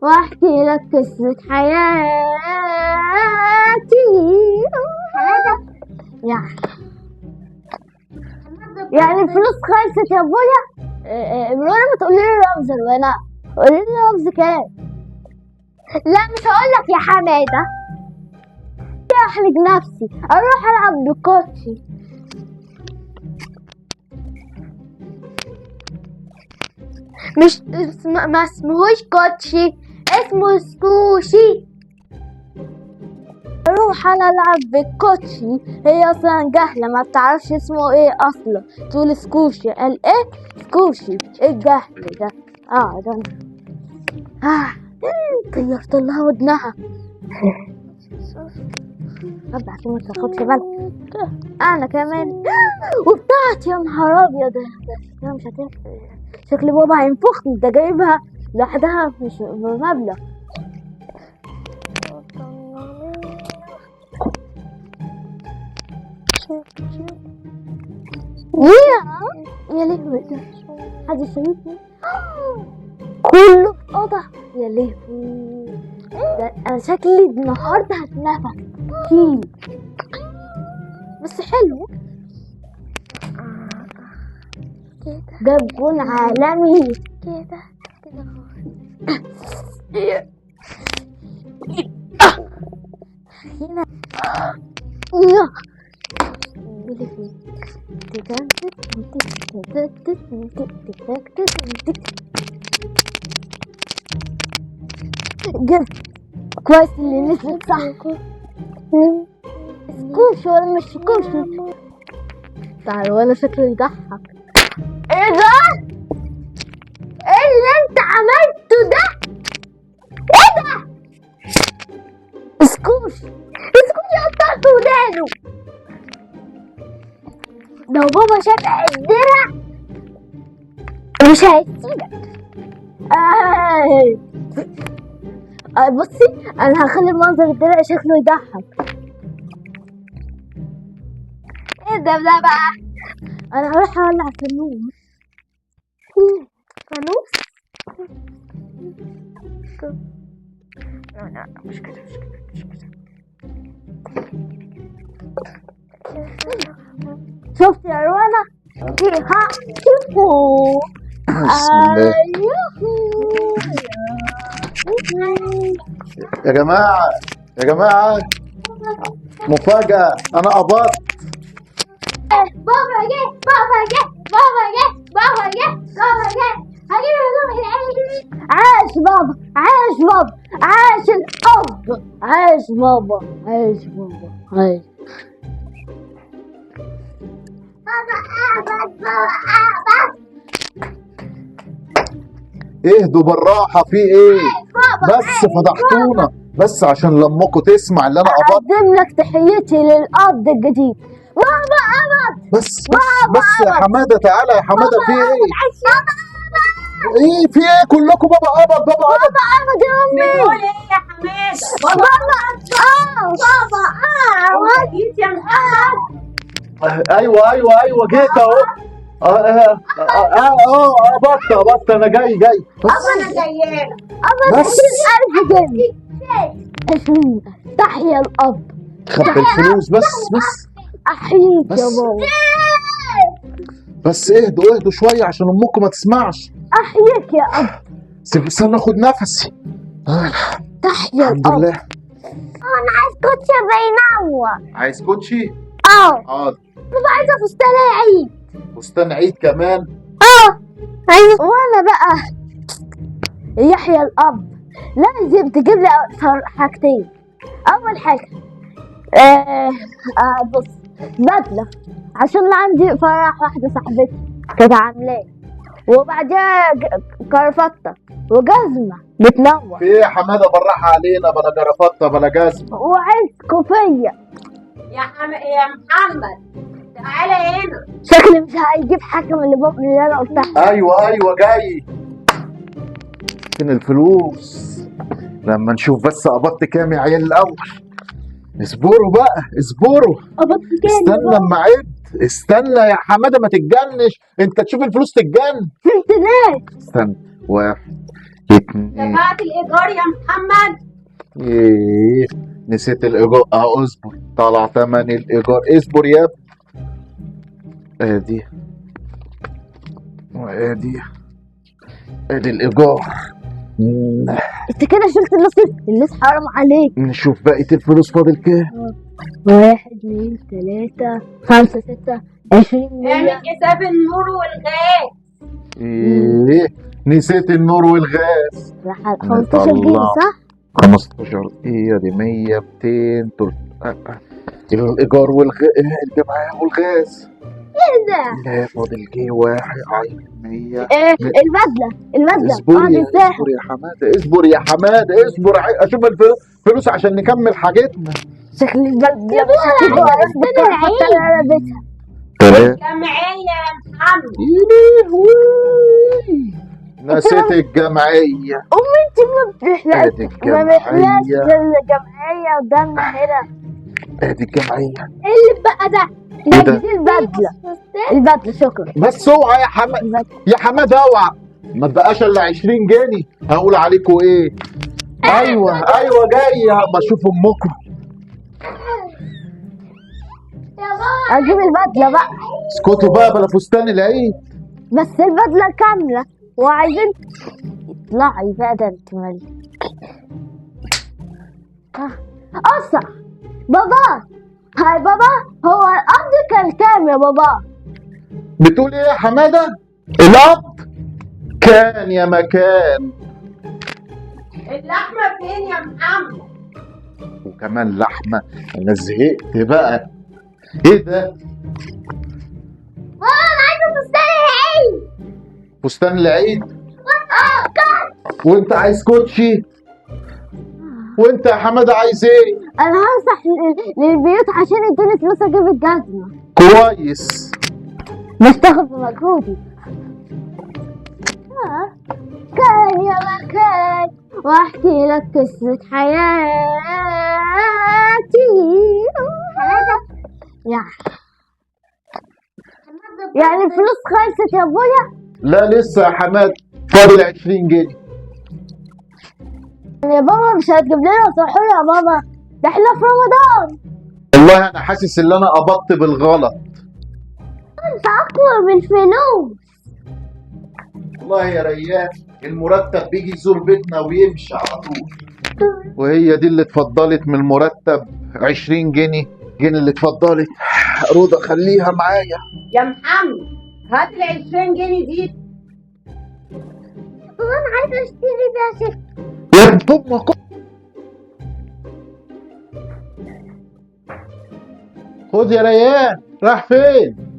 واحكي لك قصة حياتي. يعني الفلوس خلصت يا ابويا. رونا ما تقولي لي رمز رونا، قولي لي رمز كام. لا مش هقول لك يا حماده، احرج نفسي اروح العب بالكوتشي. مش ما اسمهوش كوتشي، اسمه سكوشي. اروح انا العب بالكوتشي. هي اصلا جهله ما بتعرفش اسمه ايه اصلا، تقول سكوشي. قال ايه سكوشي؟ ايه الجهل ده؟ ده طيرت لها ودنها. رب عشان ما تاخدش بالك. انا كمان وبتاعتي. يا نهار ابيض، شكلها مش هتنفع. شكل بابا هينفخني، ده جايبها لوحدها مش بمبلغ. يا لهوي، حد شايفني؟ كله قطع. يا لهوي، ده انا شكلي النهارده هتنفخ كيلو، بس حلو. جاب جون عالمي كده هنا. كويس اللي نزلت صح. سكوش ولا مش سكوش؟ تعال ولا شكله يضحك. ايه ده؟ ايه اللي انت عملته ده؟ ايه ده؟ سكوش قطعت ودانه. لو بابا شاف الدرع مش هيسيبك. بصي انا هخلي منظر الدرع شكله يضحك. ايه ده بقى؟ انا هروح اولع فانوس. لا مش كده. شفت يا روانا؟ شوفوا. يا جماعة مفاجأة، أنا قبضت. بابا جه هجيب هدوم العيد. عاش بابا، عاش الأب، عاش بابا. اهدوا بالراحة، في ايه؟ بس فضحتونا، بس عشان لمكم تسمع اللي انا قبضت. أقدم لك تحيتي للأب الجديد. بابا قبض. بس يا حمادة، تعالى يا حمادة. في ايه؟ ايه في ايه؟ كلكم بابا قبض يا أمي. بتقول ايه يا حماده؟ بابا جيت يا محمد. ايوه جيت اهو. قبضت. انا جاي انا جايالك. بس 20,000 جنيه. 20,000. تحيا الأب. خبي الفلوس بس. أحييك بس. يا بابا. بس اهدوا شوية عشان امكم ما تسمعش. أحييك يا أب. استنى اخد نفسي. تحيا الحمد الأب. لله. أنا عايز كوتشي بينور. عايز كوتشي؟ حاضر. بابا عايزة فستان عيد. فستان عيد كمان؟ عايزة. وأنا بقى يحيى الأب لازم تجيب لي حاجتين. أول حاجة بص، بدلة عشان عندي فرح واحدة صاحبتي كانت عاملاه، وبعدها كرفتة وجزمة بتنور. في ايه يا حمادة؟ بالراحة علينا، بلا جرافطة بلا جزمة. وعايز كوفية. يا محمد تعالى هنا. شكلي مش هيجيب حاجة من اللي أنا قلتها. ايوه جاي. فين الفلوس؟ لما نشوف بس قبضت كام يا عيال الاول. اصبروا بقى. قبضت كام؟ استنى اما اعد. استنى يا حماده ما تتجنش، انت تشوف الفلوس تتجن. سنتينات. استنى. 1 اتنين. دفعت الإيجار يا محمد؟ ايه نسيت الايجار. اصبر، طلع تمن الايجار. اصبر يا ابني. ادي وادي الايجار. انت كده شلت النص حرام عليك. نشوف بقية الفلوس فاضل كام. 1 2 3 5 6 20 اعمل 100. حساب النور والغاز. ايه نسيت النور والغاز. راح على 15 جنيه نطلع. صح؟ 15 ايه دي 100 200 الايجار الجمعية والغاز. ايه ده؟ لا فاضل جنيه واحد. 100. البدلة اصبر بعد يا الساحة. اصبر يا حماده، اصبر يا حماده، اصبر اشوف الفلوس عشان نكمل حاجتنا. شكل البدلة مش هتبقى راس بكرة حتى انا لابسها. الجمعية يا محمد. نسيت الجمعية. انت ما بتحلقش ادي ما بتحلقش الجمعية. الجمعية قدامنا هنا. ادي الجمعية. ايه اللي بقى ده؟ ايه ده؟ دي البدلة شكرا. بس اوعى يا حماده، يا حماده اوعى. ما تبقاش الا 20 جنيه هقول عليكم ايه. ايوه جايه ما اشوف امكم. اجيب البدلة بقى. اسكتوا بقى بلا فستان العيد. بس البدلة كاملة وعايزين اطلعي بقى ده انت مالك. اصح بابا. هاي بابا، هو القبض كان كام يا بابا؟ بتقول ايه يا حماده؟ القبض كان يا مكان. اللحمة فين يا محمد؟ وكمان لحمه. انا زهقت بقى. ايه ده؟ بابا انا عايزة فستان العيد. فستان العيد؟ وانت عايز كوتشي؟ وانت يا حماده عايز ايه؟ انا همسح للبيوت عشان يدوني فلوس اجيب الجزمة. كويس. بس تاخد بمجهودي. كان يا مكان واحكي لك قصة حياتي. يعني الفلوس خلصت يا ابويا؟ لا لسه يا حماد، فاضل 20 جنيه. يا بابا مش هتجيب لنا سحور يا بابا؟ ده احنا في رمضان. والله انا حاسس ان انا قبضت بالغلط. انت اقوى من الفلوس. والله يا ريان المرتب بيجي يزور بيتنا ويمشي على طول. وهي دي اللي اتفضلت من المرتب 20 جنيه. اللي اتفضلت. رضا خليها معايا. يا محمد هات ال 20 جنيه دي. بابا انا عايزه اشتري بيها شيء. يا امك خد يا ريان. راح فين؟